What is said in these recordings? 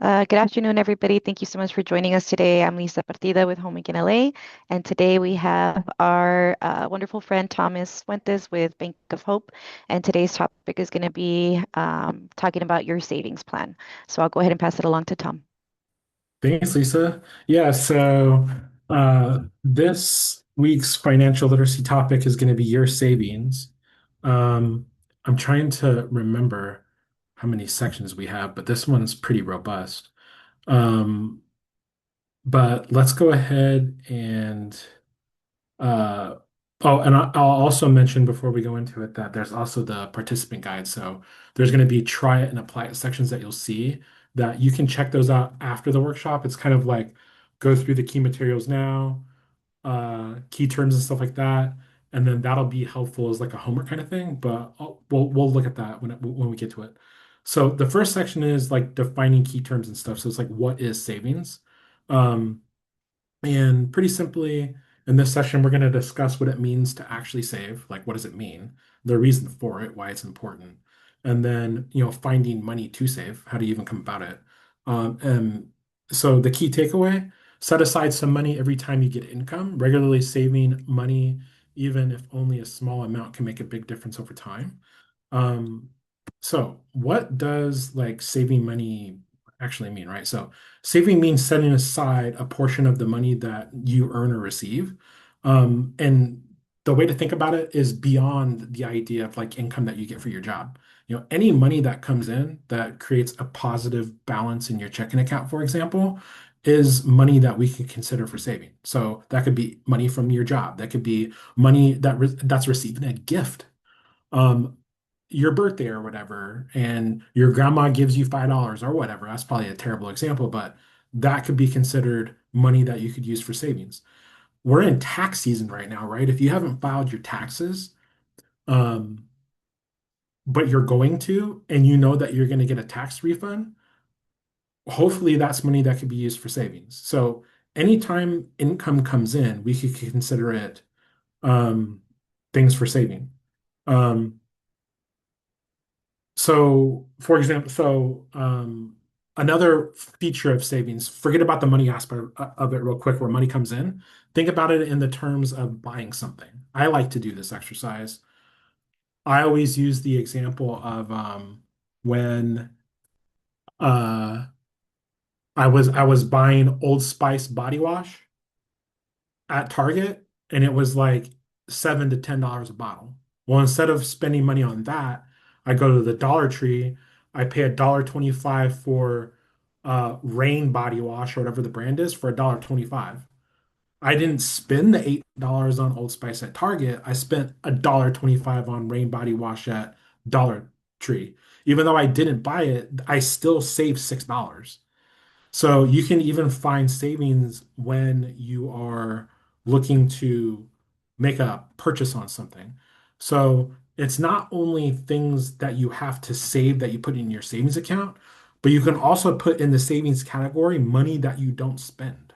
Good afternoon, everybody. Thank you so much for joining us today. I'm Lisa Partida with Home in LA, and today we have our wonderful friend Thomas Fuentes with Bank of Hope. And today's topic is going to be talking about your savings plan. So I'll go ahead and pass it along to Tom. Thanks, Lisa. This week's financial literacy topic is going to be your savings. Um, I'm trying to remember how many sections we have, but this one's pretty robust. Um, but let's go ahead and uh, I'll also mention before we go into it that there's also the participant guide. So there's going to be try it and apply it sections that you'll see that you can check those out after the workshop. It's kind of like go through the key materials now, key terms and stuff like that, and then that'll be helpful as like a homework kind of thing. But we'll look at that when we get to it. So the first section is like defining key terms and stuff. So it's like what is savings? Um, and pretty simply, in this session, we're going to discuss what it means to actually save. Like, what does it mean? The reason for it, why it's important. And then, finding money to save. How do you even come about it? And so the key takeaway, set aside some money every time you get income. Regularly saving money, even if only a small amount, can make a big difference over time. Um, so what does like saving money actually mean, right? So saving means setting aside a portion of the money that you earn or receive. And the way to think about it is beyond the idea of like income that you get for your job. Any money that comes in that creates a positive balance in your checking account, for example, is money that we can consider for saving. So that could be money from your job. That could be money that's receiving a gift, um, your birthday or whatever, and your grandma gives you $5 or whatever. That's probably a terrible example, but that could be considered money that you could use for savings. We're in tax season right now, right? If you haven't filed your taxes, um, but you're going to, and you know that you're going to get a tax refund, hopefully that's money that could be used for savings. So anytime income comes in, we could consider it um, things for saving. Um, So, for example, another feature of savings, forget about the money aspect of it real quick, where money comes in. Think about it in the terms of buying something. I like to do this exercise. I always use the example of when uh, I was buying Old Spice body wash at Target, and it was like $7 to $10 a bottle. Well, instead of spending money on that, I go to the Dollar Tree. I pay $1.25 for Rain body wash or whatever the brand is for $1.25. I didn't spend the $8 on Old Spice at Target. I spent $1.25 on Rain body wash at Dollar Tree. Even though I didn't buy it, I still saved $6. So you can even find savings when you are looking to make a purchase on something. So it's not only things that you have to save that you put in your savings account, but you can also put in the savings category money that you don't spend.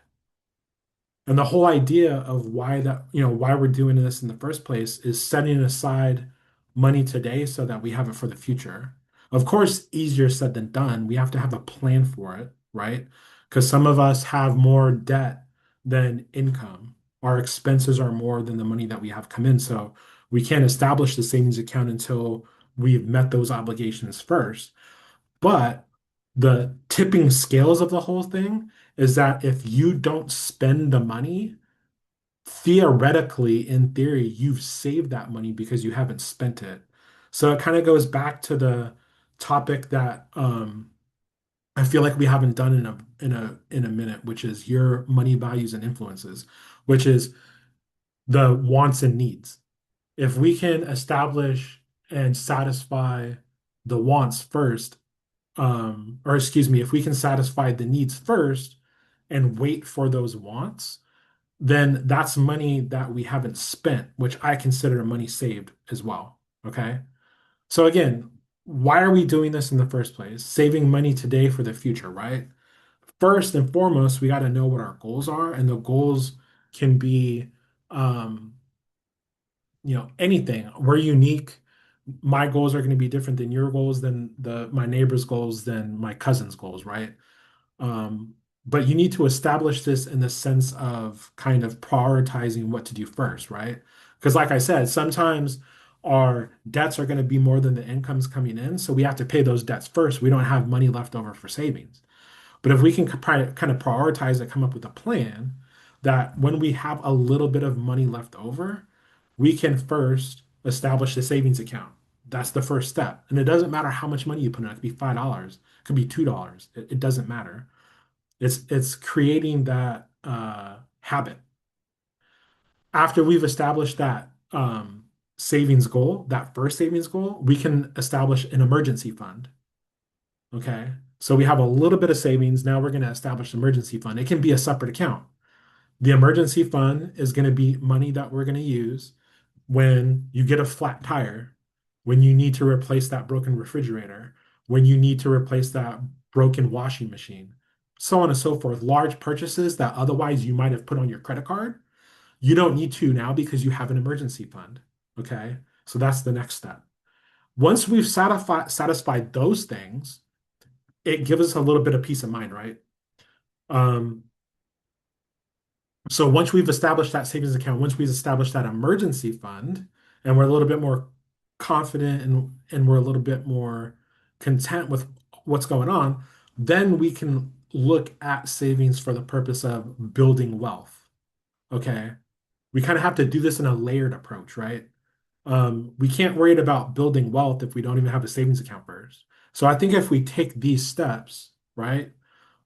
And the whole idea of why we're doing this in the first place is setting aside money today so that we have it for the future. Of course, easier said than done. We have to have a plan for it, right? Because some of us have more debt than income. Our expenses are more than the money that we have come in. So we can't establish the savings account until we've met those obligations first. But the tipping scales of the whole thing is that if you don't spend the money, theoretically, in theory, you've saved that money because you haven't spent it. So it kind of goes back to the topic that I feel like we haven't done in a minute, which is your money values and influences, which is the wants and needs. If we can establish and satisfy the wants first, or excuse me, if we can satisfy the needs first and wait for those wants, then that's money that we haven't spent, which I consider money saved as well. Okay. So again, why are we doing this in the first place? Saving money today for the future, right? First and foremost, we got to know what our goals are, and the goals can be, um, anything. We're unique. My goals are going to be different than your goals, than my neighbor's goals, than my cousin's goals, right? Um, but you need to establish this in the sense of kind of prioritizing what to do first, right? Because, like I said, sometimes our debts are going to be more than the incomes coming in. So we have to pay those debts first. We don't have money left over for savings. But if we can kind of prioritize and come up with a plan that when we have a little bit of money left over, we can first establish a savings account. That's the first step. And it doesn't matter how much money you put in. It could be $5, it could be $2. It doesn't matter. It's creating that habit. After we've established that savings goal, that first savings goal, we can establish an emergency fund. Okay. So we have a little bit of savings. Now we're going to establish an emergency fund. It can be a separate account. The emergency fund is going to be money that we're going to use when you get a flat tire, when you need to replace that broken refrigerator, when you need to replace that broken washing machine, so on and so forth. Large purchases that otherwise you might have put on your credit card, you don't need to now because you have an emergency fund. Okay. So that's the next step. Once we've satisfied those things, it gives us a little bit of peace of mind, right? Um, so once we've established that savings account, once we've established that emergency fund, and we're a little bit more confident and we're a little bit more content with what's going on, then we can look at savings for the purpose of building wealth. Okay. We kind of have to do this in a layered approach, right? We can't worry about building wealth if we don't even have a savings account first. So I think if we take these steps, right,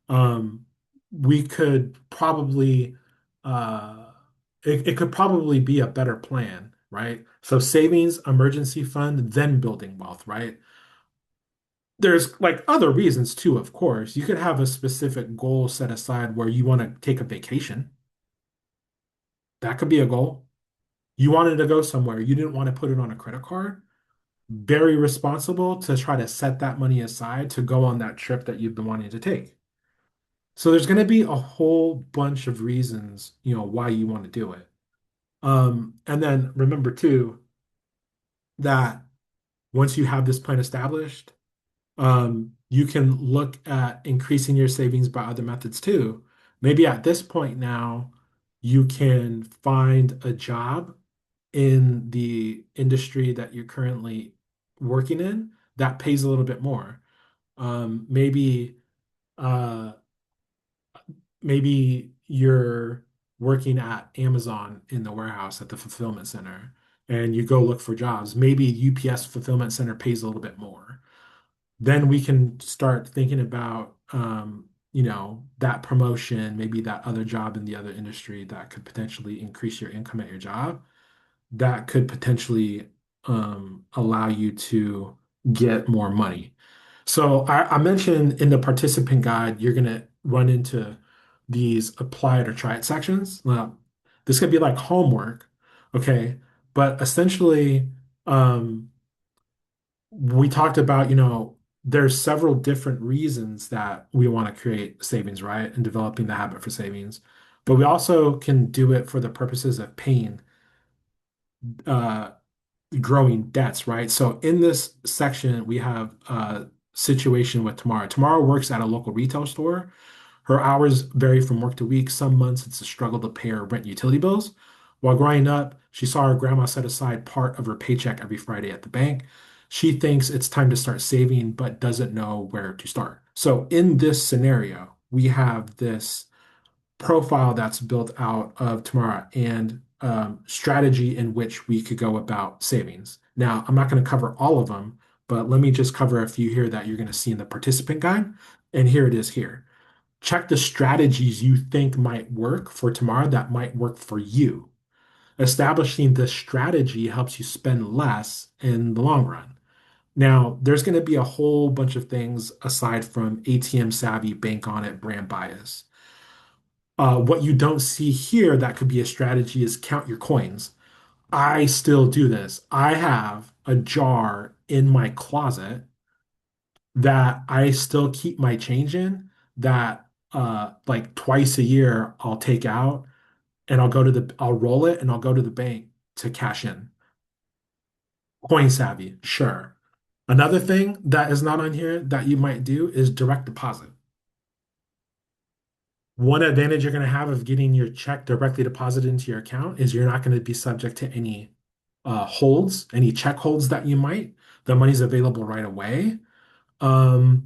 um, we could probably uh, it could probably be a better plan, right? So savings, emergency fund, then building wealth, right? There's like other reasons too, of course. You could have a specific goal set aside where you want to take a vacation. That could be a goal. You wanted to go somewhere. You didn't want to put it on a credit card. Very responsible to try to set that money aside to go on that trip that you've been wanting to take. So there's going to be a whole bunch of reasons, why you want to do it. And then remember too that once you have this plan established, you can look at increasing your savings by other methods too. Maybe at this point now, you can find a job in the industry that you're currently working in that pays a little bit more. Maybe uh, maybe you're working at Amazon in the warehouse at the fulfillment center and you go look for jobs. Maybe UPS fulfillment center pays a little bit more. Then we can start thinking about that promotion, maybe that other job in the other industry that could potentially increase your income at your job, that could potentially allow you to get more money. So I mentioned in the participant guide, you're going to run into these apply it or try it sections. Now, this could be like homework, okay? But essentially, um, we talked about, there's several different reasons that we want to create savings, right? And developing the habit for savings. But we also can do it for the purposes of paying uh, growing debts, right? So in this section, we have a situation with Tamara. Tamara works at a local retail store. Her hours vary from work to week. Some months it's a struggle to pay her rent and utility bills. While growing up, she saw her grandma set aside part of her paycheck every Friday at the bank. She thinks it's time to start saving, but doesn't know where to start. So in this scenario, we have this profile that's built out of Tamara and strategy in which we could go about savings. Now, I'm not going to cover all of them, but let me just cover a few here that you're going to see in the participant guide. And here it is here. Check the strategies you think might work for Tamara that might work for you. Establishing the strategy helps you spend less in the long run. Now, there's going to be a whole bunch of things aside from ATM savvy, bank on it, brand bias. What you don't see here that could be a strategy is count your coins. I still do this. I have a jar in my closet that I still keep my change in that like twice a year I'll take out and I'll roll it and I'll go to the bank to cash in. Coin savvy, sure. Another thing that is not on here that you might do is direct deposit. One advantage you're going to have of getting your check directly deposited into your account is you're not going to be subject to any holds, any check holds that you might. The money's available right away. Um,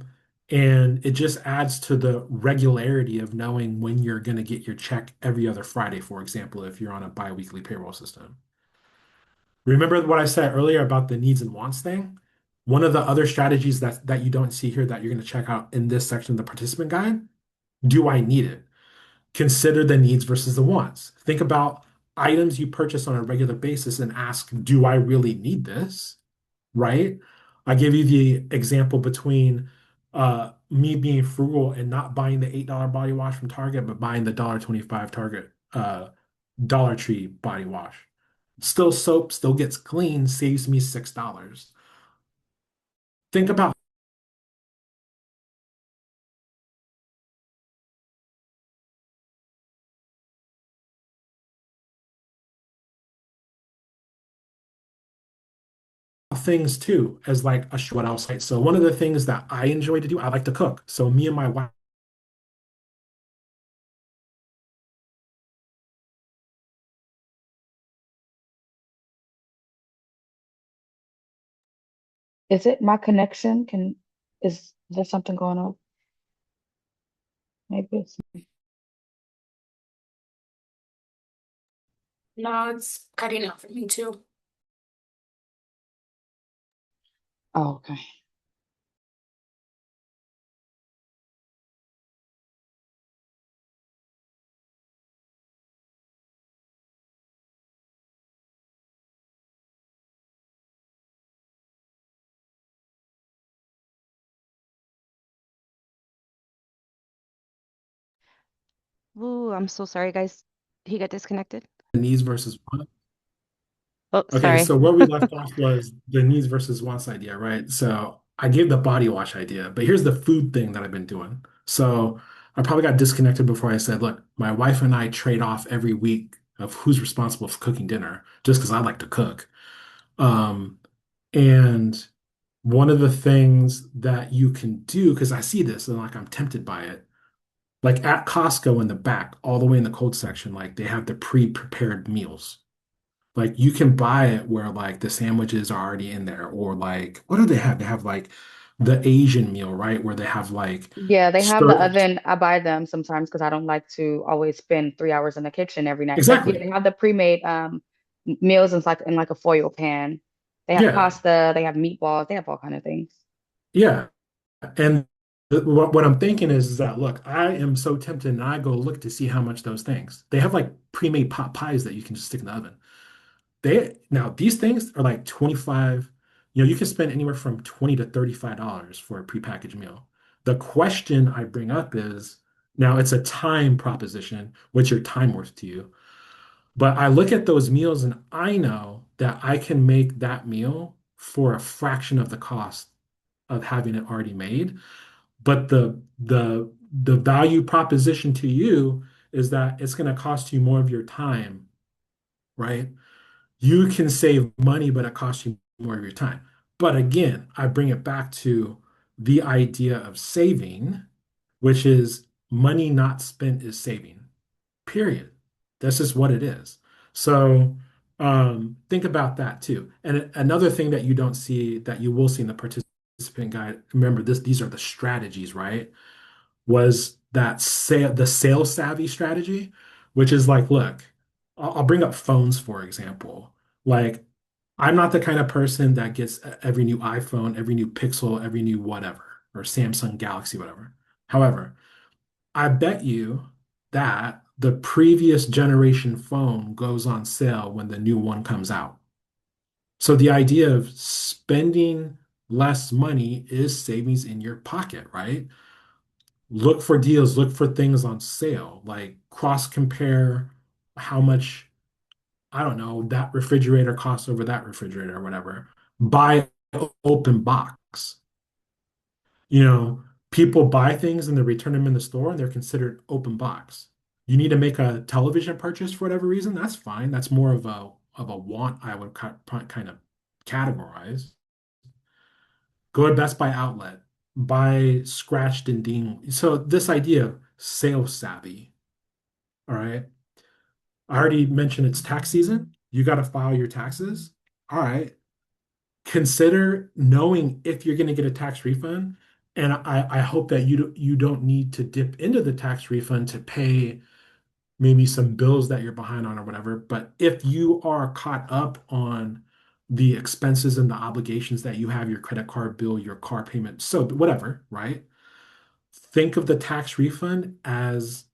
and it just adds to the regularity of knowing when you're going to get your check every other Friday, for example, if you're on a biweekly payroll system. Remember what I said earlier about the needs and wants thing? One of the other strategies that you don't see here that you're going to check out in this section of the participant guide, do I need it? Consider the needs versus the wants. Think about items you purchase on a regular basis and ask, do I really need this? Right? I give you the example between me being frugal and not buying the $8 body wash from Target, but buying the $1.25 Target Dollar Tree body wash. Still soap, still gets clean, saves me $6. Think about things too as like a what else. So one of the things that I enjoy to do, I like to cook. So me and my wife Is it my connection? Is there something going on? Maybe it's No, it's cutting out for me too. oh, okay. Ooh, I'm so sorry, guys. He got disconnected. needs versus wants. Oh, Okay, sorry. so where we left off was the needs versus wants idea, right? So I gave the body wash idea, but here's the food thing that I've been doing. So I probably got disconnected before I said, look, my wife and I trade off every week of who's responsible for cooking dinner, just because I like to cook. Um, and one of the things that you can do, because I see this and like I'm tempted by it, like at Costco in the back, all the way in the cold section, like they have the pre-prepared meals. Like you can buy it where like the sandwiches are already in there, or like what do they have? They have like the Asian meal, right? Where they have like Yeah, they have the stir. oven. I buy them sometimes because I don't like to always spend 3 hours in the kitchen every night. But yeah, Exactly. they have the pre-made meals in like a foil pan. They have Yeah. pasta, they have meatballs, they have all kind of things. Yeah. And what I'm thinking is that look, I am so tempted and I go look to see how much those things. They have like pre-made pot pies that you can just stick in the oven. They now these things are like 25, you can spend anywhere from 20 to $35 for a prepackaged meal. The question I bring up is now it's a time proposition. What's your time worth to you? But I look at those meals and I know that I can make that meal for a fraction of the cost of having it already made. But the value proposition to you is that it's going to cost you more of your time, right? You can save money, but it costs you more of your time. But again, I bring it back to the idea of saving, which is money not spent is saving, period. That's just what it is. So think about that too. And another thing that you don't see that you will see in the participant guide, remember these are the strategies, right? Was that the sales savvy strategy, which is like, look, I'll bring up phones, for example. Like, I'm not the kind of person that gets every new iPhone, every new Pixel, every new whatever, or Samsung Galaxy, whatever. However, I bet you that the previous generation phone goes on sale when the new one comes out. So the idea of spending less money is savings in your pocket, right? Look for deals, look for things on sale, like cross compare how much, I don't know, that refrigerator costs over that refrigerator or whatever. Buy open box. You know, people buy things and they return them in the store and they're considered open box. You need to make a television purchase for whatever reason, that's fine. That's more of a want I would kind of categorize. Go to Best Buy outlet, buy scratched and ding. So this idea of sales savvy. All right. I already mentioned it's tax season. You got to file your taxes. All right. Consider knowing if you're going to get a tax refund. And I hope that you don't need to dip into the tax refund to pay maybe some bills that you're behind on or whatever. But if you are caught up on the expenses and the obligations that you have, your credit card bill, your car payment, so whatever, right? Think of the tax refund as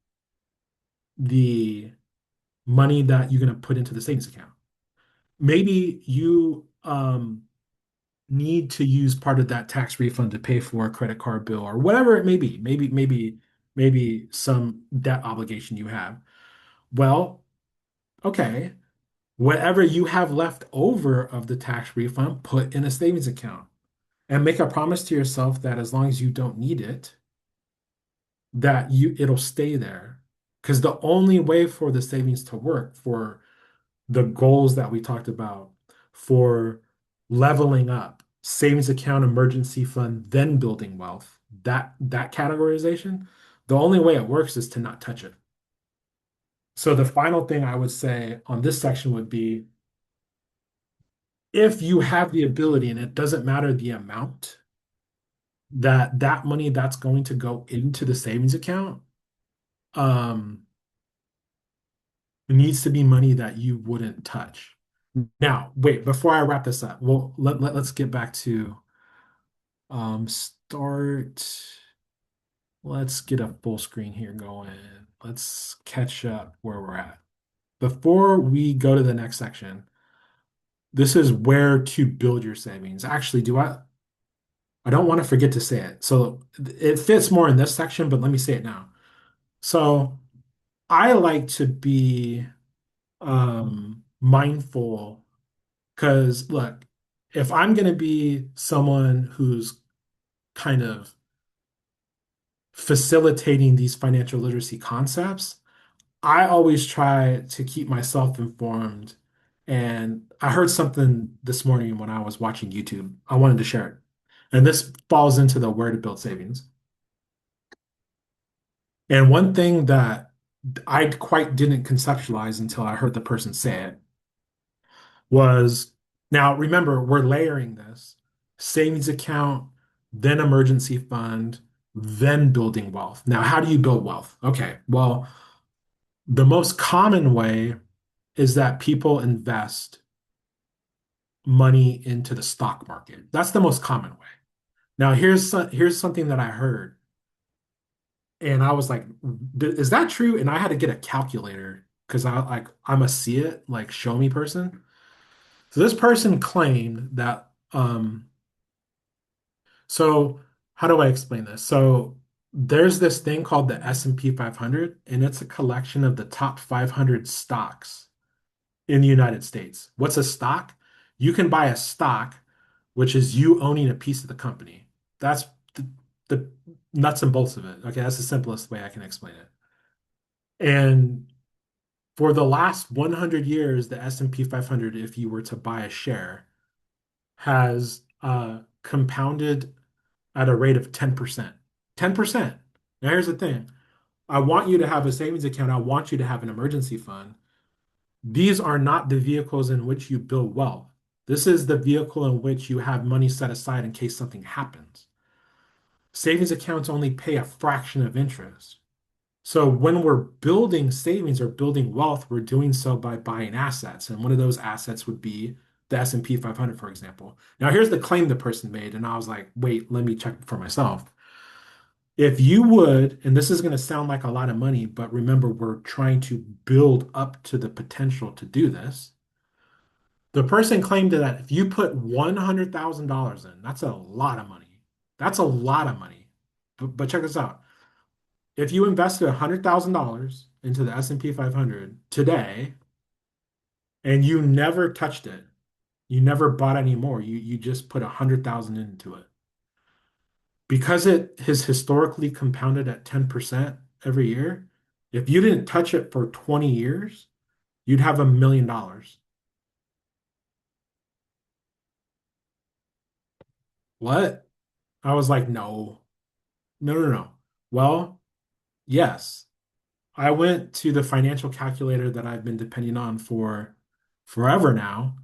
the money that you're going to put into the savings account. Maybe you need to use part of that tax refund to pay for a credit card bill or whatever it may be. Maybe some debt obligation you have. Well, okay, whatever you have left over of the tax refund, put in a savings account and make a promise to yourself that as long as you don't need it, that it'll stay there. Because the only way for the savings to work for the goals that we talked about, for leveling up, savings account, emergency fund, then building wealth, that categorization, the only way it works is to not touch it. So the final thing I would say on this section would be if you have the ability, and it doesn't matter the amount, that money that's going to go into the savings account, um, it needs to be money that you wouldn't touch. Now, wait, before I wrap this up, well, let's get back to start. Let's get a full screen here going. Let's catch up where we're at. Before we go to the next section, this is where to build your savings. Actually, I don't want to forget to say it. So it fits more in this section, but let me say it now. So I like to be mindful because look, if I'm going to be someone who's kind of facilitating these financial literacy concepts, I always try to keep myself informed. And I heard something this morning when I was watching YouTube. I wanted to share it. And this falls into the where to build savings. And one thing that I quite didn't conceptualize until I heard the person say it was, now remember, we're layering this savings account, then emergency fund, then building wealth. Now, how do you build wealth? Okay, well, the most common way is that people invest money into the stock market. That's the most common way. Now, here's something that I heard, and I was like, "Is that true?" And I had to get a calculator because I'm a see it, like show me person. So this person claimed that so how do I explain this? So there's this thing called the S&P 500, and it's a collection of the top 500 stocks in the United States. What's a stock? You can buy a stock, which is you owning a piece of the company. That's the nuts and bolts of it. Okay, that's the simplest way I can explain it. And for the last 100 years, the S&P 500, if you were to buy a share, has compounded at a rate of 10%. 10%. Now, here's the thing. I want you to have a savings account. I want you to have an emergency fund. These are not the vehicles in which you build wealth. This is the vehicle in which you have money set aside in case something happens. Savings accounts only pay a fraction of interest. So when we're building savings or building wealth, we're doing so by buying assets. And one of those assets would be the S&P 500, for example. Now, here's the claim the person made. And I was like, wait, let me check for myself. If you would, and this is going to sound like a lot of money, but remember, we're trying to build up to the potential to do this. The person claimed that if you put $100,000 in, that's a lot of money. That's a lot of money. But check this out. If you invested $100,000 into the S&P 500 today and you never touched it, you never bought any more, you just put 100,000 into it. Because it has historically compounded at 10% every year, if you didn't touch it for 20 years, you'd have $1 million. What? I was like, no, no, no, no. Well, Yes. I went to the financial calculator that I've been depending on for forever now.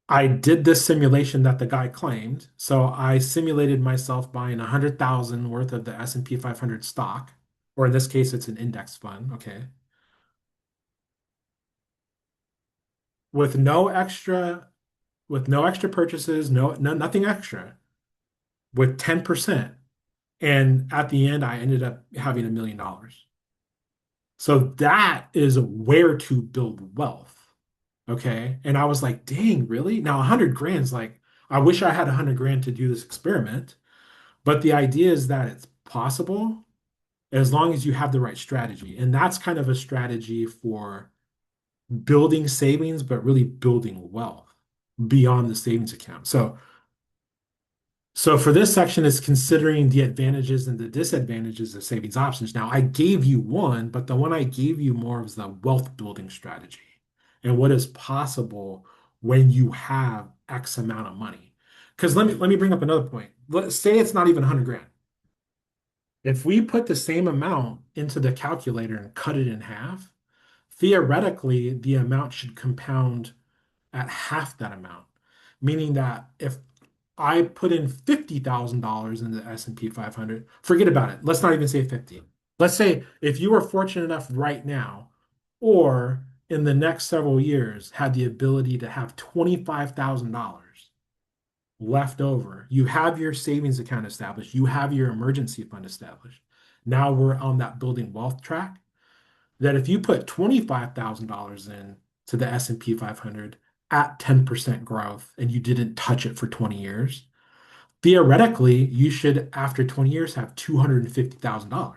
I did this simulation that the guy claimed. So I simulated myself buying 100,000 worth of the S&P 500 stock, or in this case, it's an index fund, okay, with no extra, with no extra purchases, nothing extra, with 10%. And at the end, I ended up having $1 million. So that is where to build wealth. Okay. And I was like, dang, really? Now 100 grand's like, I wish I had 100 grand to do this experiment. But the idea is that it's possible as long as you have the right strategy. And that's kind of a strategy for building savings, but really building wealth beyond the savings account. So for this section, it's considering the advantages and the disadvantages of savings options. Now, I gave you one, but the one I gave you more was the wealth building strategy and what is possible when you have X amount of money. Because let me bring up another point. Let's say it's not even 100 grand. If we put the same amount into the calculator and cut it in half, theoretically, the amount should compound at half that amount, meaning that if I put in $50,000 in the S&P 500, forget about it. Let's not even say 50. Let's say if you were fortunate enough right now or in the next several years had the ability to have $25,000 left over, you have your savings account established, you have your emergency fund established. Now we're on that building wealth track that if you put $25,000 in to the S&P 500 at 10% growth and you didn't touch it for 20 years, theoretically, you should, after 20 years, have $250,000.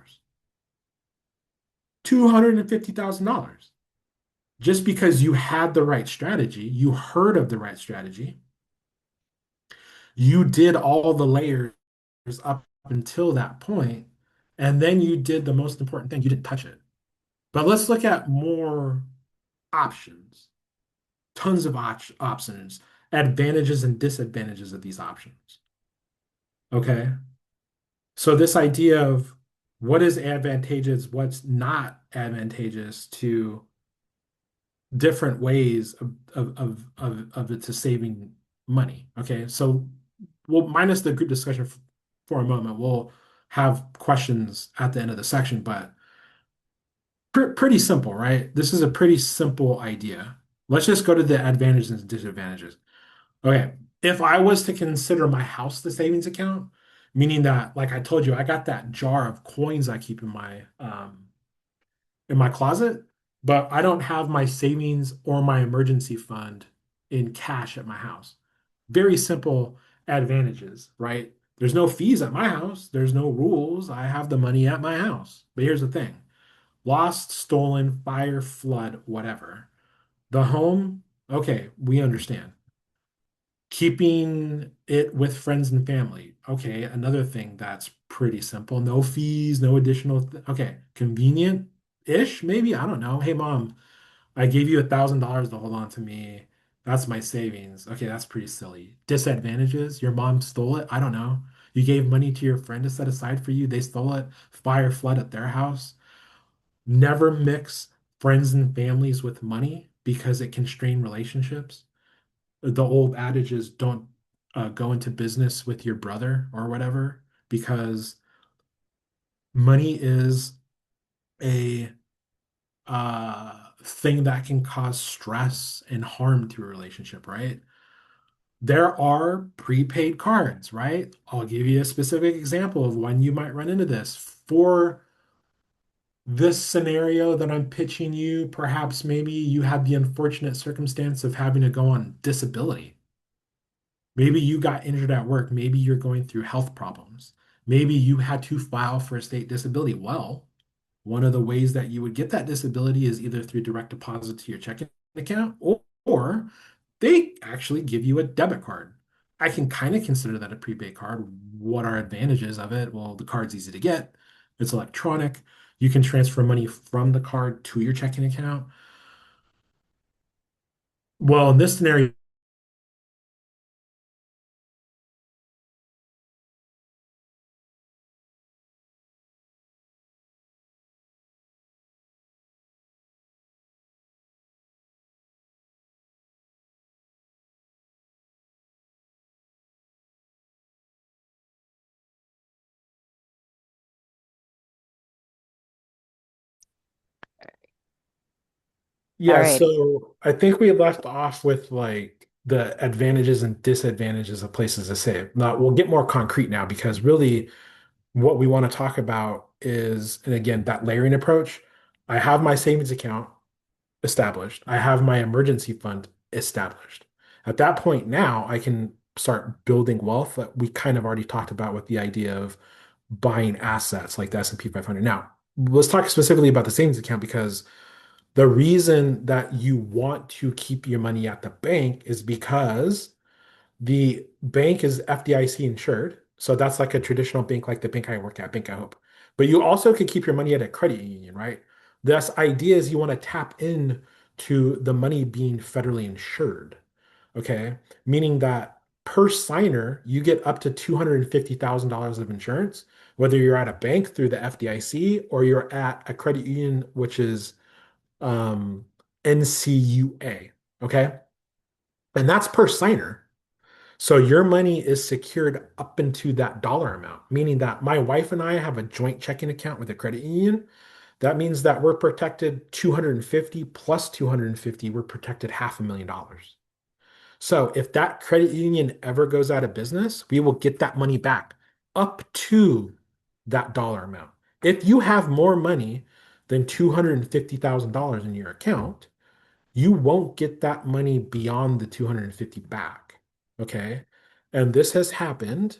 $250,000. Just because you had the right strategy, you heard of the right strategy, you did all the layers up until that point, and then you did the most important thing, you didn't touch it. But let's look at more options, tons of options, advantages and disadvantages of these options. Okay. So this idea of what is advantageous, what's not advantageous to different ways of it to saving money. Okay. So we'll minus the group discussion for a moment. We'll have questions at the end of the section, but pretty simple, right? This is a pretty simple idea. Let's just go to the advantages and disadvantages. Okay. If I was to consider my house the savings account, meaning that, like I told you, I got that jar of coins I keep in my closet, but I don't have my savings or my emergency fund in cash at my house. Very simple advantages, right? There's no fees at my house. There's no rules. I have the money at my house. But here's the thing: lost, stolen, fire, flood, whatever. The home, okay, we understand. Keeping it with friends and family. Okay, another thing that's pretty simple. No fees, no additional. Okay, convenient-ish, maybe. I don't know. Hey, mom, I gave you $1,000 to hold on to me. That's my savings. Okay, that's pretty silly. Disadvantages, your mom stole it. I don't know. You gave money to your friend to set aside for you. They stole it. Fire, flood at their house. Never mix friends and families with money because it can strain relationships. The old adage is don't go into business with your brother or whatever, because money is a thing that can cause stress and harm to a relationship, right? There are prepaid cards, right? I'll give you a specific example of when you might run into this. For this scenario that I'm pitching you, perhaps maybe you have the unfortunate circumstance of having to go on disability. Maybe you got injured at work. Maybe you're going through health problems. Maybe you had to file for a state disability. Well, one of the ways that you would get that disability is either through direct deposit to your checking account, or they actually give you a debit card. I can kind of consider that a prepaid card. What are advantages of it? Well, the card's easy to get. It's electronic. You can transfer money from the card to your checking account. Well, in this scenario, Yeah, Alrighty. so I think we left off with like the advantages and disadvantages of places to save. Now we'll get more concrete now because really what we want to talk about is, and again, that layering approach. I have my savings account established. I have my emergency fund established. At that point now, I can start building wealth that we kind of already talked about with the idea of buying assets like the S&P 500. Now, let's talk specifically about the savings account because the reason that you want to keep your money at the bank is because the bank is FDIC insured. So that's like a traditional bank, like the bank I work at, Bank I Hope. But you also could keep your money at a credit union, right? This idea is you want to tap in to the money being federally insured. Okay. Meaning that per signer, you get up to $250,000 of insurance, whether you're at a bank through the FDIC or you're at a credit union, which is um, NCUA. Okay. And that's per signer. So your money is secured up into that dollar amount, meaning that my wife and I have a joint checking account with a credit union. That means that we're protected 250 plus 250, we're protected $500,000. So if that credit union ever goes out of business, we will get that money back up to that dollar amount. If you have more money than $250,000 in your account, you won't get that money beyond the 250 back. Okay. And this has happened,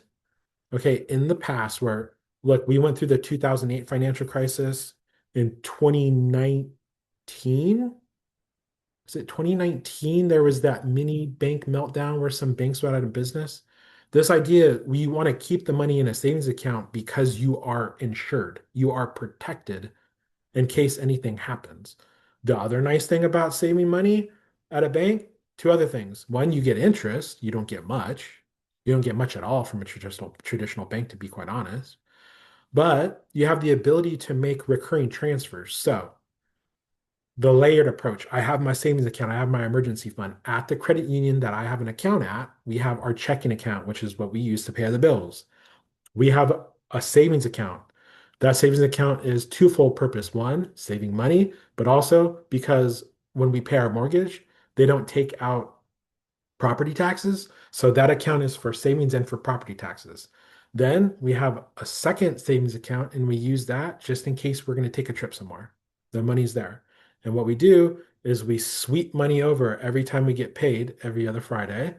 okay, in the past where, look, we went through the 2008 financial crisis in 2019. Was it 2019? There was that mini bank meltdown where some banks went out of business. This idea, we want to keep the money in a savings account because you are insured, you are protected in case anything happens. The other nice thing about saving money at a bank, two other things. One, you get interest. You don't get much. You don't get much at all from a traditional bank, to be quite honest. But you have the ability to make recurring transfers. So the layered approach. I have my savings account, I have my emergency fund. At the credit union that I have an account at, we have our checking account, which is what we use to pay the bills. We have a savings account. That savings account is twofold purpose. One, saving money, but also because when we pay our mortgage, they don't take out property taxes. So that account is for savings and for property taxes. Then we have a second savings account and we use that just in case we're going to take a trip somewhere. The money's there. And what we do is we sweep money over every time we get paid every other Friday.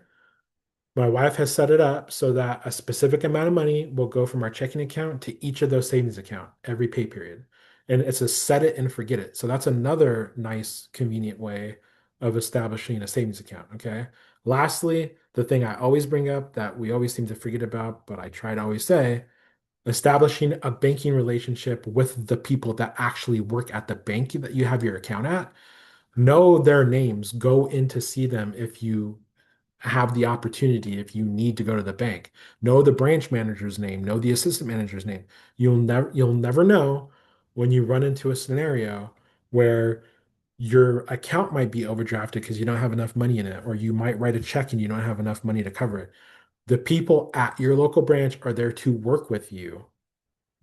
My wife has set it up so that a specific amount of money will go from our checking account to each of those savings account every pay period. And it's a set it and forget it. So that's another nice, convenient way of establishing a savings account. Okay. Lastly, the thing I always bring up that we always seem to forget about, but I try to always say, establishing a banking relationship with the people that actually work at the bank that you have your account at. Know their names, go in to see them if you have the opportunity, if you need to go to the bank. Know the branch manager's name, know the assistant manager's name. You'll never know when you run into a scenario where your account might be overdrafted because you don't have enough money in it, or you might write a check and you don't have enough money to cover it. The people at your local branch are there to work with you.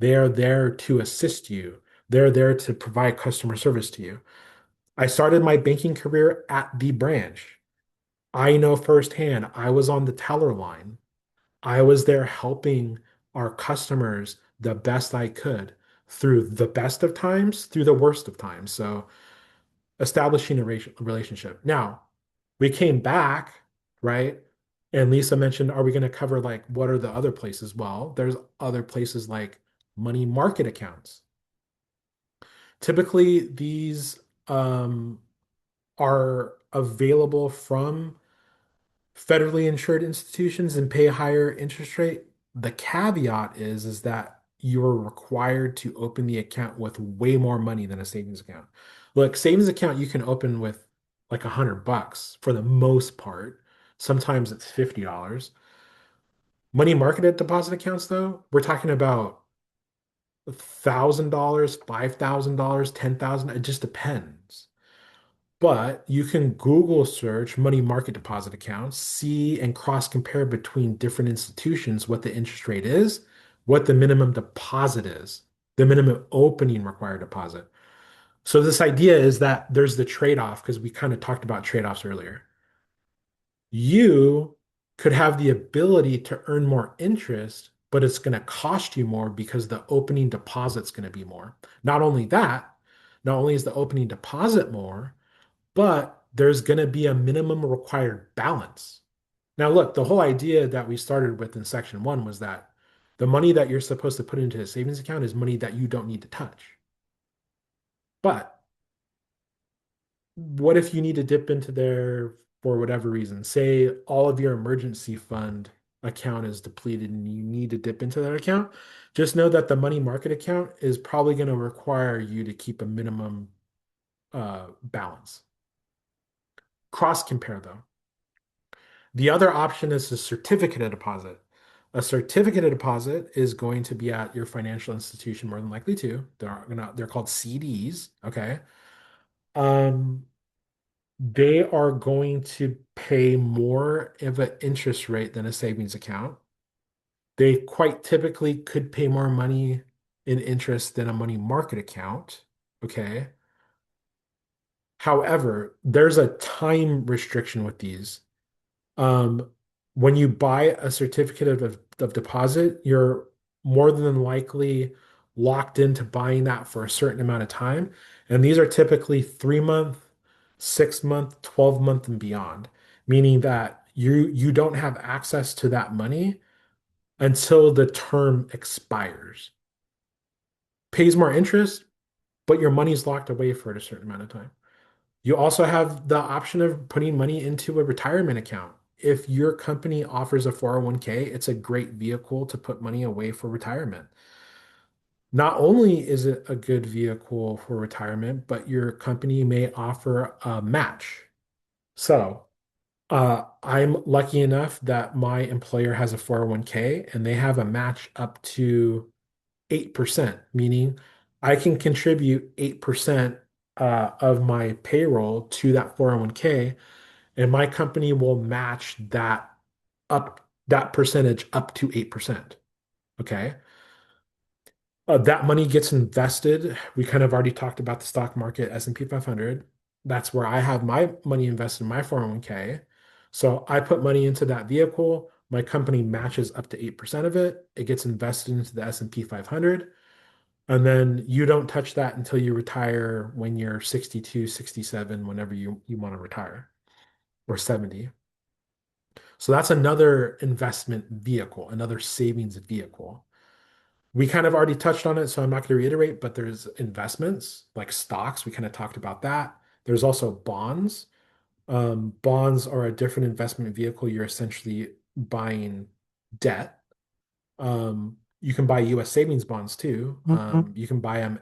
They are there to assist you. They're there to provide customer service to you. I started my banking career at the branch. I know firsthand, I was on the teller line. I was there helping our customers the best I could through the best of times, through the worst of times. So establishing a relationship. Now, we came back, right? And Lisa mentioned, are we going to cover like what are the other places? Well, there's other places like money market accounts. Typically, these are available from federally insured institutions and pay a higher interest rate. The caveat is that you're required to open the account with way more money than a savings account. Look, savings account you can open with like $100 for the most part. Sometimes it's $50. Money market deposit accounts, though, we're talking about $1,000, $5,000, 10,000. It just depends. But you can Google search money market deposit accounts, see and cross compare between different institutions what the interest rate is, what the minimum deposit is, the minimum opening required deposit. So this idea is that there's the trade-off because we kind of talked about trade-offs earlier. You could have the ability to earn more interest, but it's going to cost you more because the opening deposit's going to be more. Not only that, not only is the opening deposit more, but there's going to be a minimum required balance. Now, look, the whole idea that we started with in section one was that the money that you're supposed to put into a savings account is money that you don't need to touch. But what if you need to dip into there for whatever reason? Say all of your emergency fund account is depleted and you need to dip into that account. Just know that the money market account is probably going to require you to keep a minimum balance. Cross compare though. The other option is a certificate of deposit. A certificate of deposit is going to be at your financial institution more than likely too. They're called CDs, okay? They are going to pay more of an interest rate than a savings account. They quite typically could pay more money in interest than a money market account, okay? However, there's a time restriction with these. Um, when you buy a certificate of deposit, you're more than likely locked into buying that for a certain amount of time. And these are typically 3 month, 6 month, 12 month, and beyond, meaning that you don't have access to that money until the term expires. Pays more interest, but your money's locked away for a certain amount of time. You also have the option of putting money into a retirement account. If your company offers a 401k, it's a great vehicle to put money away for retirement. Not only is it a good vehicle for retirement, but your company may offer a match. So, I'm lucky enough that my employer has a 401k and they have a match up to 8%, meaning I can contribute 8% of my payroll to that 401k, and my company will match that percentage up to 8%. Okay. That money gets invested. We kind of already talked about the stock market, S&P 500. That's where I have my money invested in my 401k. So I put money into that vehicle. My company matches up to 8% of it. It gets invested into the S&P 500. And then you don't touch that until you retire when you're 62, 67, whenever you want to retire, or 70. So that's another investment vehicle, another savings vehicle. We kind of already touched on it, so I'm not going to reiterate, but there's investments like stocks. We kind of talked about that. There's also bonds. Bonds are a different investment vehicle. You're essentially buying debt. You can buy U.S. savings bonds too. You can buy them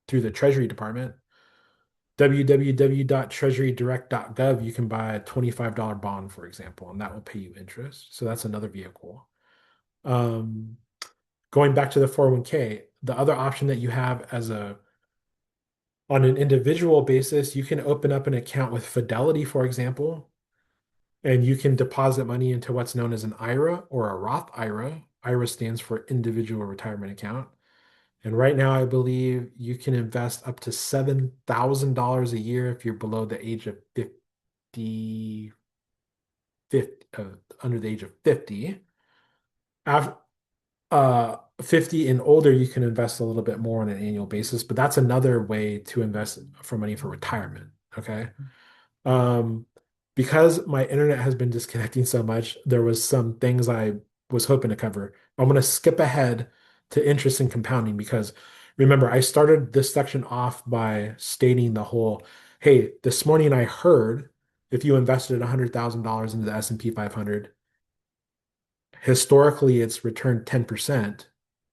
through the Treasury Department. www.treasurydirect.gov, you can buy a $25 bond, for example, and that will pay you interest. So that's another vehicle. Going back to the 401k, the other option that you have on an individual basis, you can open up an account with Fidelity, for example, and you can deposit money into what's known as an IRA or a Roth IRA. IRA stands for Individual Retirement Account. And right now, I believe you can invest up to $7,000 a year if you're below the age of 50, under the age of 50. After, 50 and older, you can invest a little bit more on an annual basis, but that's another way to invest for money for retirement. Okay. Because my internet has been disconnecting so much, there was some things I was hoping to cover. I'm going to skip ahead to interest and compounding because remember, I started this section off by stating the whole, hey, this morning I heard if you invested $100,000 into the S&P 500, historically it's returned 10%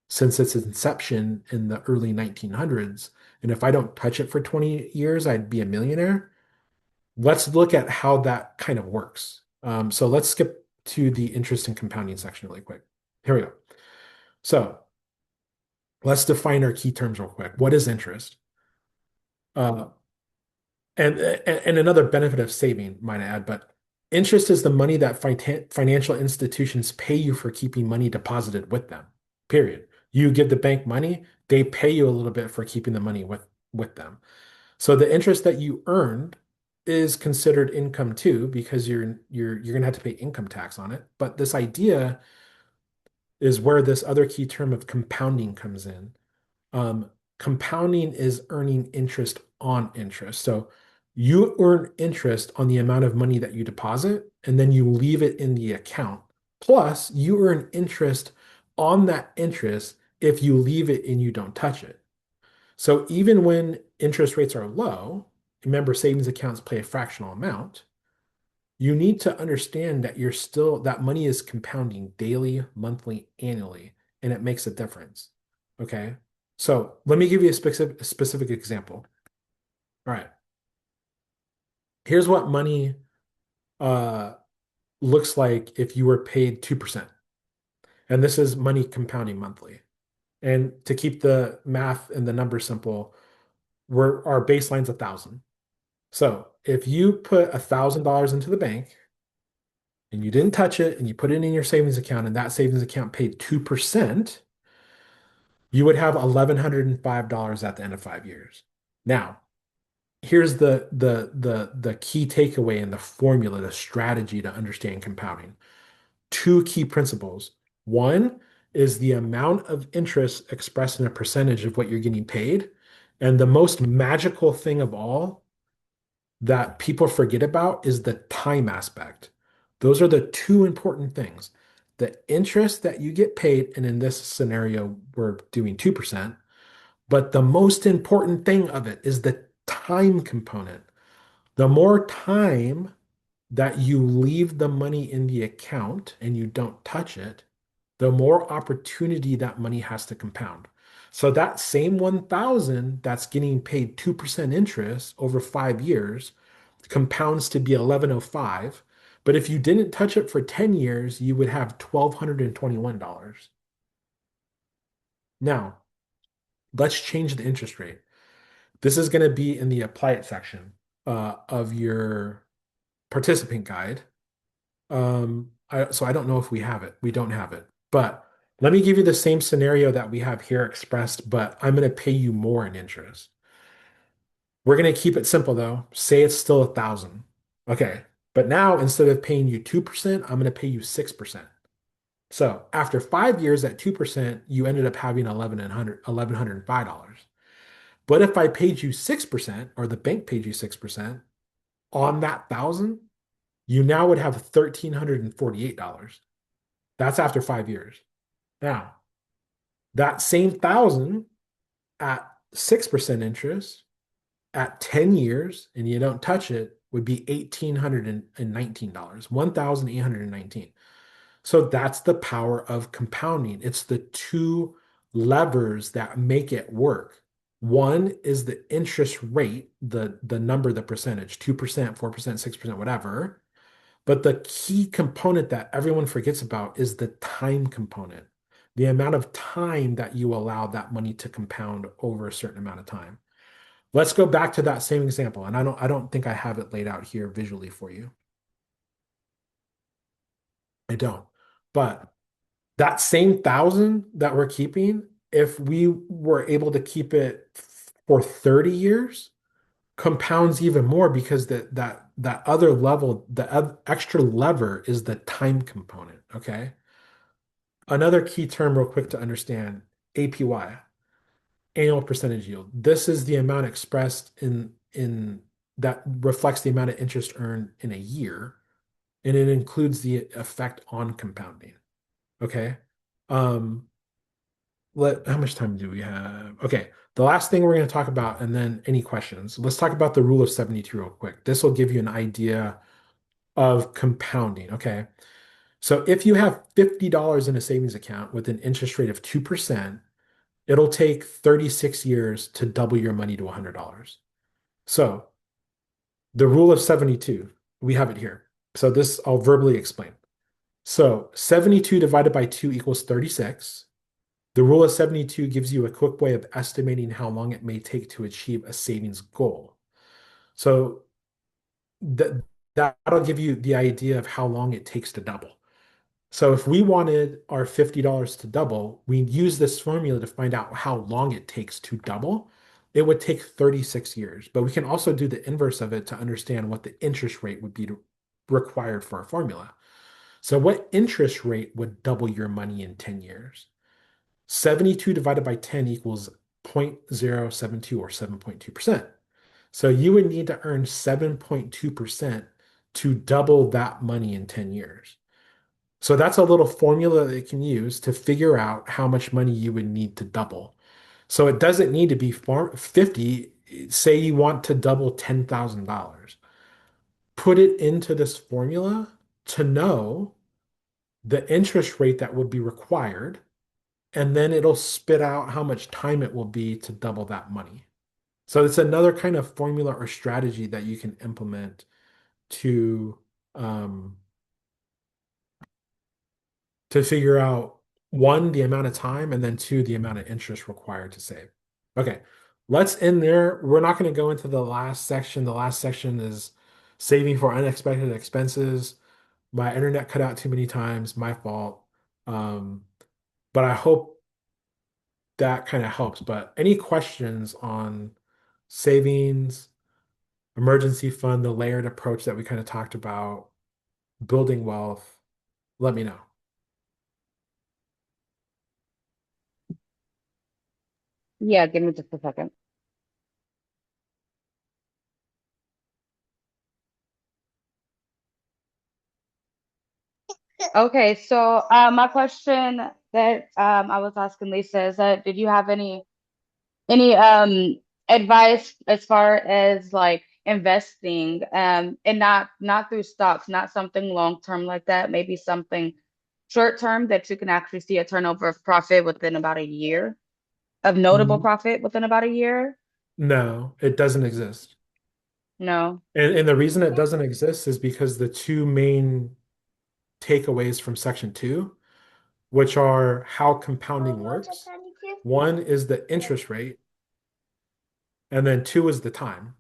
since its inception in the early 1900s. And if I don't touch it for 20 years, I'd be a millionaire. Let's look at how that kind of works. So let's skip to the interest and compounding section really quick. Here we go. So let's define our key terms real quick. What is interest? And another benefit of saving, might I add, but interest is the money that financial institutions pay you for keeping money deposited with them, period. You give the bank money, they pay you a little bit for keeping the money with them. So the interest that you earned is considered income too, because you're gonna have to pay income tax on it. But this idea is where this other key term of compounding comes in. Compounding is earning interest on interest. So you earn interest on the amount of money that you deposit, and then you leave it in the account. Plus, you earn interest on that interest if you leave it and you don't touch it. So even when interest rates are low, remember savings accounts play a fractional amount. You need to understand that that money is compounding daily, monthly, annually, and it makes a difference. Okay. So let me give you a specific example. All right. Here's what money looks like if you were paid 2%. And this is money compounding monthly. And to keep the math and the numbers simple, our baseline's 1,000. So if you put $1,000 into the bank and you didn't touch it and you put it in your savings account and that savings account paid 2%, you would have $1,105 at the end of 5 years. Now, here's the key takeaway in the formula, the strategy to understand compounding. Two key principles. One is the amount of interest expressed in a percentage of what you're getting paid. And the most magical thing of all that people forget about is the time aspect. Those are the two important things. The interest that you get paid, and in this scenario, we're doing 2%. But the most important thing of it is the time component. The more time that you leave the money in the account and you don't touch it, the more opportunity that money has to compound. So that same 1,000 that's getting paid 2% interest over 5 years compounds to be 1,105. But if you didn't touch it for 10 years, you would have $1,221. Now, let's change the interest rate. This is going to be in the apply it section of your participant guide. So I don't know if we have it. We don't have it. But let me give you the same scenario that we have here expressed, but I'm going to pay you more in interest. We're going to keep it simple though. Say it's still 1,000. Okay. But now instead of paying you 2%, I'm going to pay you 6%. So after 5 years at 2%, you ended up having $1,105. But if I paid you 6%, or the bank paid you 6% on that 1,000, you now would have $1,348. That's after 5 years. Now, that same 1,000 at 6% interest at 10 years, and you don't touch it, would be $1,819, $1,819. So that's the power of compounding. It's the two levers that make it work. One is the interest rate, the number, the percentage, 2%, 4%, 6%, whatever. But the key component that everyone forgets about is the time component, the amount of time that you allow that money to compound over a certain amount of time. Let's go back to that same example. And I don't think I have it laid out here visually for you. I don't. But that same 1,000 that we're keeping, if we were able to keep it for 30 years, compounds even more because that other level, the extra lever is the time component. Okay. Another key term, real quick to understand, APY, annual percentage yield. This is the amount expressed in that reflects the amount of interest earned in a year, and it includes the effect on compounding. Okay. How much time do we have? Okay. The last thing we're going to talk about, and then any questions. Let's talk about the rule of 72 real quick. This will give you an idea of compounding. Okay. So if you have $50 in a savings account with an interest rate of 2%, it'll take 36 years to double your money to $100. So the rule of 72, we have it here. So this I'll verbally explain. So 72 divided by 2 equals 36. The rule of 72 gives you a quick way of estimating how long it may take to achieve a savings goal. So that'll give you the idea of how long it takes to double. So if we wanted our $50 to double, we'd use this formula to find out how long it takes to double. it would take 36 years. But we can also do the inverse of it to understand what the interest rate would be required for a formula. So what interest rate would double your money in 10 years? 72 divided by 10 equals 0.072 or 7.2%. So you would need to earn 7.2% to double that money in 10 years. So that's a little formula that you can use to figure out how much money you would need to double. So it doesn't need to be 50. Say you want to double $10,000. Put it into this formula to know the interest rate that would be required, and then it'll spit out how much time it will be to double that money. So it's another kind of formula or strategy that you can implement to um, to figure out one, the amount of time, and then two, the amount of interest required to save. Okay, let's end there. We're not going to go into the last section. The last section is saving for unexpected expenses. My internet cut out too many times, my fault. But I hope that kind of helps. But any questions on savings, emergency fund, the layered approach that we kind of talked about, building wealth, let me know. Yeah, give me just a second. Okay, so my question that I was asking Lisa is that did you have any advice as far as like investing and not through stocks, not something long term like that, maybe something short term that you can actually see a turnover of profit within about a year, of notable profit within about a year? No, it doesn't exist. No. And the reason it doesn't exist is because the two main takeaways from section 2, which are how compounding works. One is the interest rate, and then two is the time.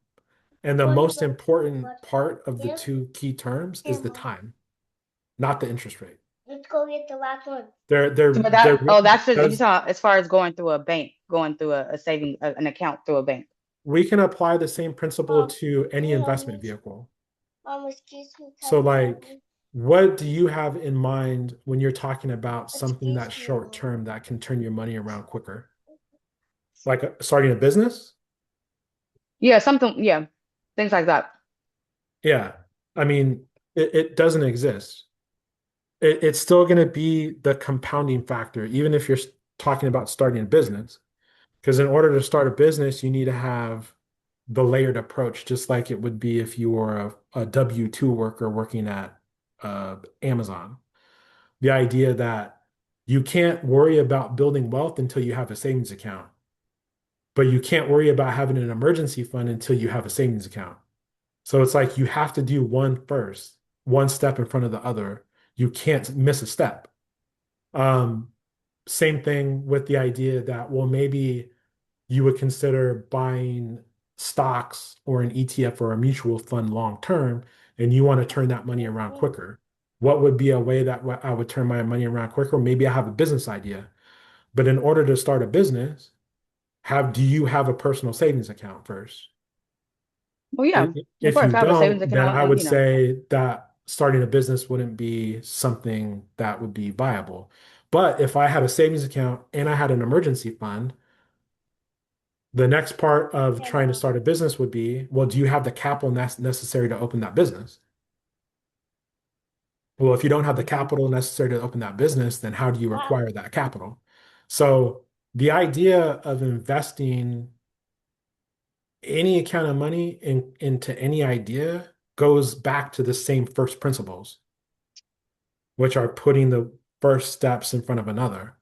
And the most important part of the two key terms is the time, not the interest rate. Let's go get the last one. But that's just you saw as far as going through a bank, going through a saving an account through a bank. We can apply the same principle to any investment vehicle. Excuse me. So like, what do you have in mind when you're talking about something that's short term that can turn your money around quicker? Like starting a business? Yeah, something, yeah, things like that. Yeah. I mean, it doesn't exist. It's still going to be the compounding factor, even if you're talking about starting a business. Because in order to start a business, you need to have the layered approach, just like it would be if you were a W-2 worker working at Amazon. The idea that you can't worry about building wealth until you have a savings account, but you can't worry about having an emergency fund until you have a savings account. So it's like you have to do one first, one step in front of the other. You can't miss a step. Um, Same thing with the idea that, well, maybe you would consider buying stocks or an ETF or a mutual fund long term, and you want to turn that money around quicker. What would be a way that I would turn my money around quicker? Maybe I have a business idea, but in order to start a business, do you have a personal savings account first? Well, yeah, of If course, you I have a savings don't, then account, I would you know. say that starting a business wouldn't be something that would be viable. But if I had a savings account and I had an emergency fund, the next part of trying to start a business would be, well, do you have the capital necessary to open that business? Well, if you don't have the capital necessary to open that business, then how do you acquire that capital? So the idea of investing any account of money into any idea goes back to the same first principles, which are putting the first steps in front of another.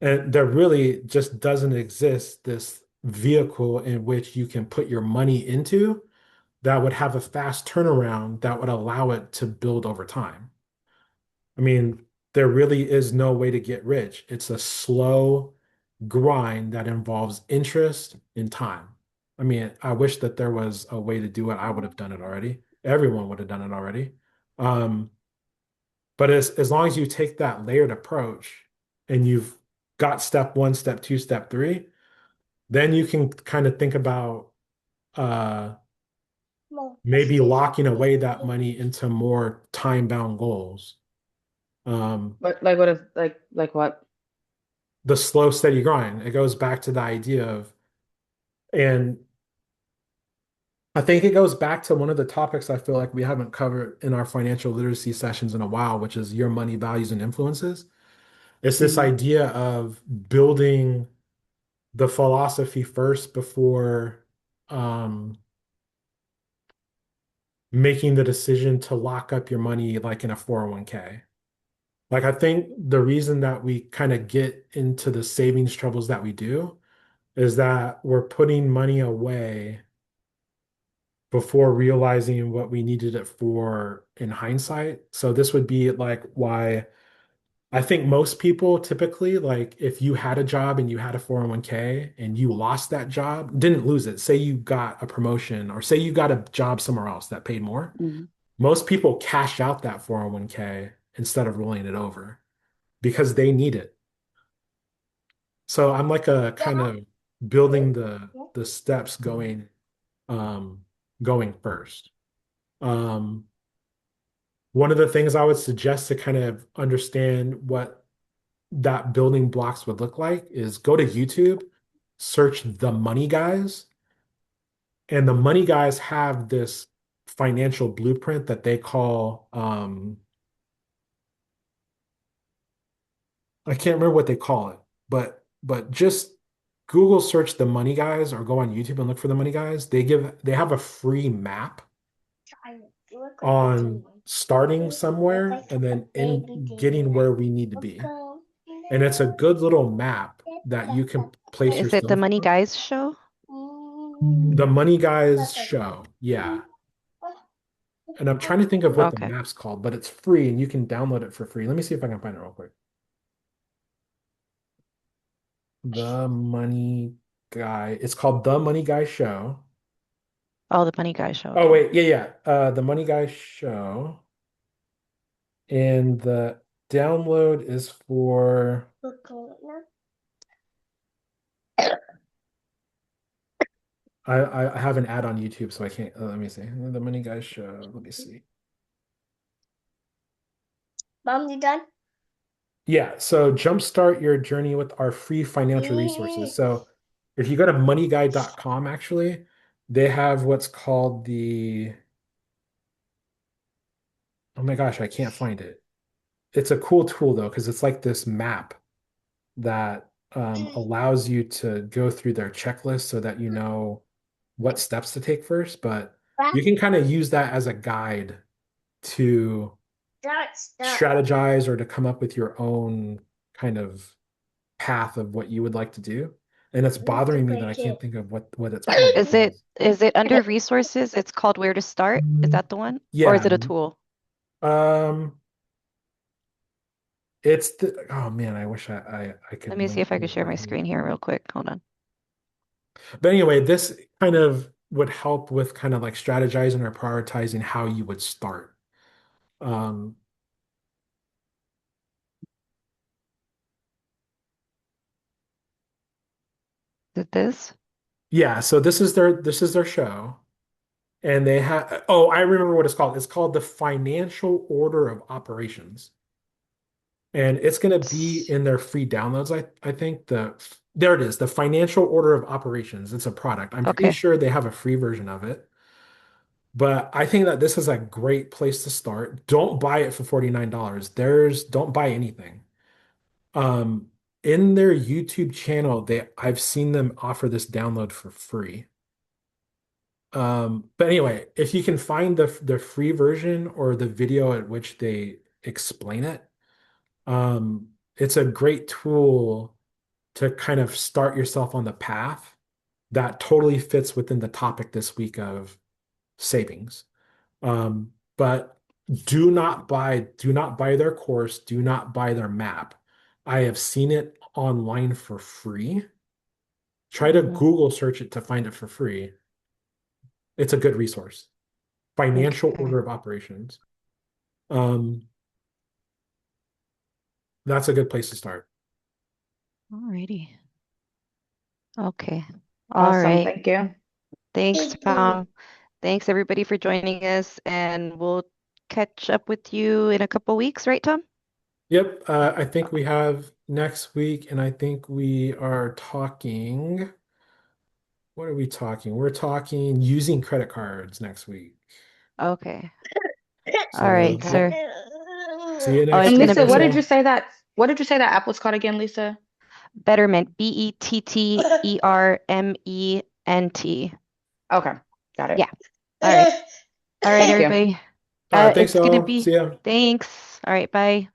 And there really just doesn't exist this vehicle in which you can put your money into that would have a fast turnaround that would allow it to build over time. I mean, there really is no way to get rich. It's a slow grind that involves interest and time. I mean, I wish that there was a way to do it. I would have done it already. Everyone would have done it already. But as long as you take that layered approach and you've got step 1, step 2, step 3, Then you can kind of think about uh, Mom, maybe excuse locking me. away that money into more time-bound goals. Um, What is like what? the slow, steady grind. It goes back to the idea of, and I think it goes back to one of the topics I feel like we haven't covered in our financial literacy sessions in a while, which is your money values and influences. It's this Mhm. idea of building the philosophy first before um, making the decision to lock up your money like in a 401k. Like I think the reason that we kind of get into the savings troubles that we do is that we're putting money away before realizing what we needed it for in hindsight. So this would be like why I think most people typically, like if you had a job and you had a 401k and you lost that job, didn't lose it, say you got a promotion or say you got a job somewhere else that paid more, Mhm. most people cash out that 401k instead of rolling it over because they need it. So I'm like a kind of building the steps um going first. Um One of the things I would suggest to kind of understand what that building blocks would look like is go to YouTube, search the money guys, and the money guys have this financial blueprint that they call I can't remember what they call it, but just Google search the money guys or go on YouTube and look for the money guys. They have a free map You look like a on demon. starting You look somewhere like and a then baby in getting demon. where we need to be. Welcome. And it's a good little map that you can place Is it the yourself Money on. Guys show? The Money Guys show. Yeah. And I'm trying to think of what the Okay. map's called, but it's free and you can download it for free. Let me see if I can find it real quick. The Money Guy. It's called The Money Guy Show. Oh, the Money Guys show. Oh, Okay. wait. Yeah, yeah. The Money Guy Show. And the download is for, I have an ad on YouTube, so I can't. Let me see. The Money Guy Show. Let me see. Mom, you done? Yeah, so jumpstart your journey with our free financial resources. So if you go to moneyguide.com, actually, they have what's called the, oh my gosh, I can't find it. It's a cool tool though, because it's like this map that allows you to go through their checklist so that you know what steps to take first. But you can kind of use that as a guide to Start. strategize or to come up with your own kind of path of what you would like to do. And it's That's a bothering me that good I kid. can't think of what its point is. Is it under resources? It's called Where to Start. Is that the one? Or is Yeah. it a tool? Um, it's the oh man, I wish I Let could me see link if I to can it share right my here. screen here real quick. Hold on. But anyway, this kind of would help with kind of like strategizing or prioritizing how you would start. Um, Is it this? yeah, so this is their show. And they have oh, I remember what it's called. It's called the Financial Order of Operations. And it's going to be It's in their free downloads, I think. There it is, the Financial Order of Operations. It's a product. I'm pretty okay. sure they have a free version of it. But I think that this is a great place to start. Don't buy it for $49. Don't buy anything. Um, in their YouTube channel, I've seen them offer this download for free. But anyway, if you can find the free version or the video at which they explain it, it's a great tool to kind of start yourself on the path that totally fits within the topic this week of savings. But do not buy their course, do not buy their map. I have seen it online for free. Try to Mhm. Google search it to find it for free. It's a good resource. Financial Okay. Order of Operations. Um, that's a good place to start. Alrighty. Okay. All Awesome. right. Thank you. Thanks, Thank you. Tom. Thanks, everybody, for joining us, and we'll catch up with you in a couple weeks, right, Tom? Yep, I think we have next week, and I think we are talking. What are we talking? We're talking using credit cards next week. Okay. All right, So sir. see you Oh, next it's And gonna week, Lisa, be what did you say that app was called again, Lisa? Betterment, Betterment. Okay, got it. Yeah. All right. All right, Thank you. everybody. Thanks It's gonna all. be See ya. thanks. All right, bye.